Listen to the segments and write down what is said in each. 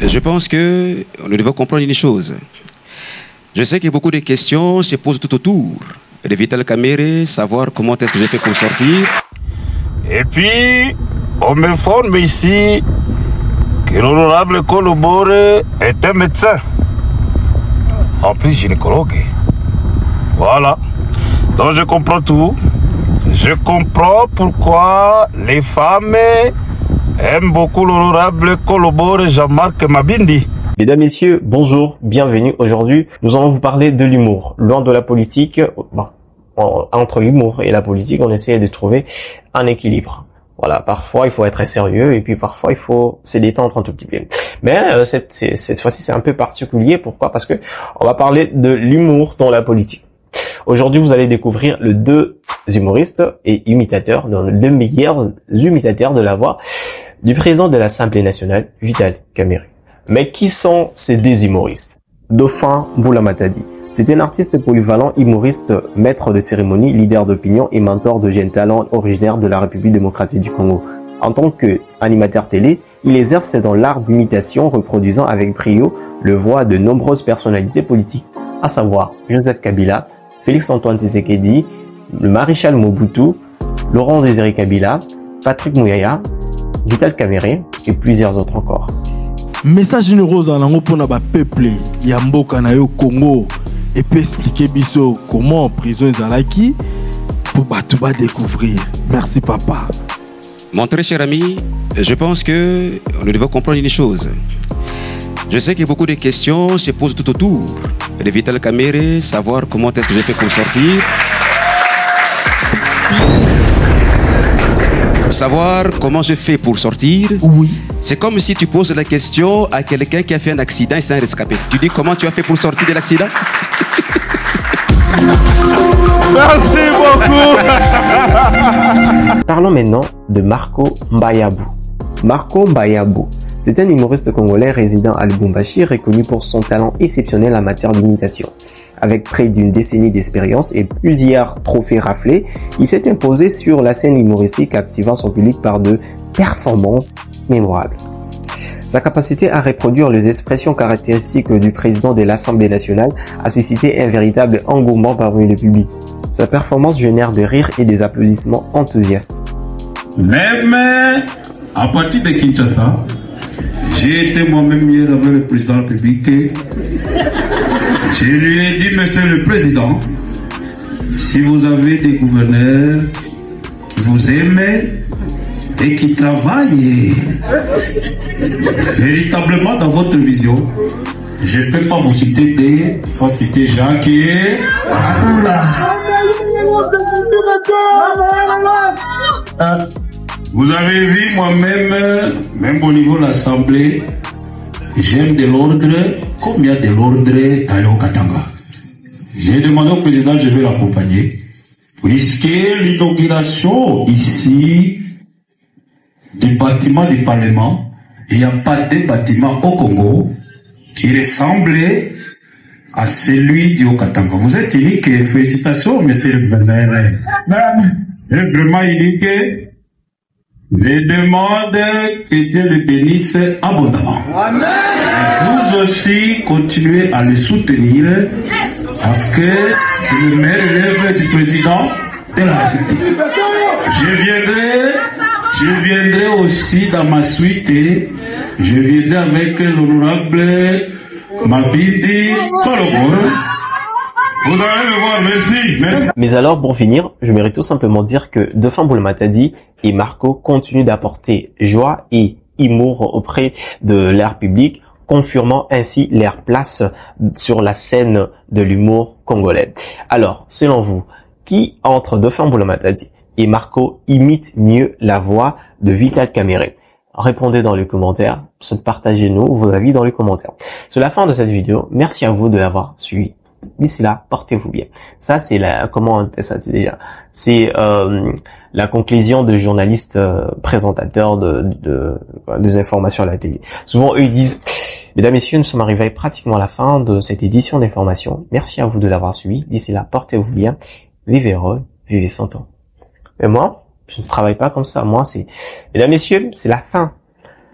Je pense que nous devons comprendre une chose. Je sais que beaucoup de questions se posent tout autour de Vital Kamerhe, savoir comment est-ce que j'ai fait pour sortir. Et puis, on m'informe ici que l'honorable Kolobore est un médecin, en plus gynécologue. Voilà. Donc je comprends tout. Je comprends pourquoi les femmes aiment beaucoup l'honorable Kolobore Jean-Marc Mabindi. Mesdames, Messieurs, bonjour, bienvenue. Aujourd'hui, nous allons vous parler de l'humour. Loin de la politique, entre l'humour et la politique, on essaie de trouver un équilibre. Voilà, parfois il faut être très sérieux et puis parfois il faut se détendre un tout petit peu. Mais cette fois-ci c'est un peu particulier. Pourquoi? Parce que on va parler de l'humour dans la politique. Aujourd'hui, vous allez découvrir les deux humoristes et imitateurs, les meilleurs imitateurs de la voix du président de l'Assemblée nationale, Vital Kamerhe. Mais qui sont ces deux humoristes? Dauphin Mboula Matadi. C'est un artiste polyvalent, humoriste, maître de cérémonie, leader d'opinion et mentor de jeunes talents originaires de la République démocratique du Congo. En tant qu'animateur télé, il exerce dans l'art d'imitation, reproduisant avec brio le voix de nombreuses personnalités politiques, à savoir Joseph Kabila, Félix-Antoine Tshisekedi, le maréchal Mobutu, Laurent Désiré Kabila, Patrick Mouyaya, Vital Kamerhe et plusieurs autres encore. Message généreux à l'ango pour notre peuple, Yamboka na yo Congo, et peut expliquer biso comment prison Zalaki pour Batouba découvrir. Merci papa. Mon très cher ami, je pense que nous devons comprendre une chose. Je sais que beaucoup de questions se posent tout autour de Vital Kamerhe, savoir comment est-ce que j'ai fait pour sortir. Savoir comment je fais pour sortir. Oui. C'est comme si tu poses la question à quelqu'un qui a fait un accident et s'est rescapé. Tu dis comment tu as fait pour sortir de l'accident? Merci beaucoup. Parlons maintenant de Marco Mbayabou. Marco Mbayabou, c'est un humoriste congolais résident à Lubumbashi, reconnu pour son talent exceptionnel en matière d'imitation. Avec près d'une décennie d'expérience et plusieurs trophées raflés, il s'est imposé sur la scène humoristique, captivant son public par de performances mémorables. Sa capacité à reproduire les expressions caractéristiques du président de l'Assemblée nationale a suscité un véritable engouement parmi le public. Sa performance génère des rires et des applaudissements enthousiastes. Même à partir de Kinshasa, j'ai été moi-même hier avec le président de la République. Je lui ai dit, Monsieur le Président, si vous avez des gouverneurs qui vous aiment et qui travaillent véritablement dans votre vision, je ne peux pas vous citer des sans citer Jacques et... Vous avez vu moi-même, même au niveau de l'Assemblée, j'aime de l'ordre, comme il y a de l'ordre à Léo-Katanga. J'ai demandé au président, je vais l'accompagner, puisque l'inauguration ici du bâtiment du Parlement, il n'y a pas de bâtiment au Congo qui ressemble à celui du Haut-Katanga. Vous êtes unique, félicitations, monsieur le gouverneur. Vraiment unique. Je demande que Dieu le bénisse abondamment. Amen. Vous aussi, continuez à le soutenir parce que c'est le meilleur élève du président de la République. Je viendrai aussi dans ma suite et je viendrai avec l'honorable Mabindi Kolobore. Vous allez me voir, merci. Mais alors, pour finir, je mérite tout simplement dire que Dauphin Mboula Matadi et Marco continuent d'apporter joie et humour auprès de l'art public, confirmant ainsi leur place sur la scène de l'humour congolais. Alors, selon vous, qui entre Dauphin Mboula Matadi et Marco imite mieux la voix de Vital Kamerhe? Répondez dans les commentaires, partagez-nous vos avis dans les commentaires. C'est la fin de cette vidéo. Merci à vous de l'avoir suivi. D'ici là, portez-vous bien. Ça, c'est la, comment on appelle ça déjà? C'est la conclusion de journalistes présentateurs des informations à la télé. Souvent, eux, ils disent, mesdames, messieurs, nous sommes arrivés pratiquement à la fin de cette édition d'information. Merci à vous de l'avoir suivi. D'ici là, portez-vous bien. Vivez heureux, vivez 100 ans. Et moi, je ne travaille pas comme ça. Moi, c'est, mesdames, messieurs, c'est la fin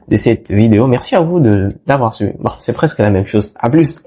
de cette vidéo. Merci à vous d'avoir suivi. Bon, c'est presque la même chose. À plus.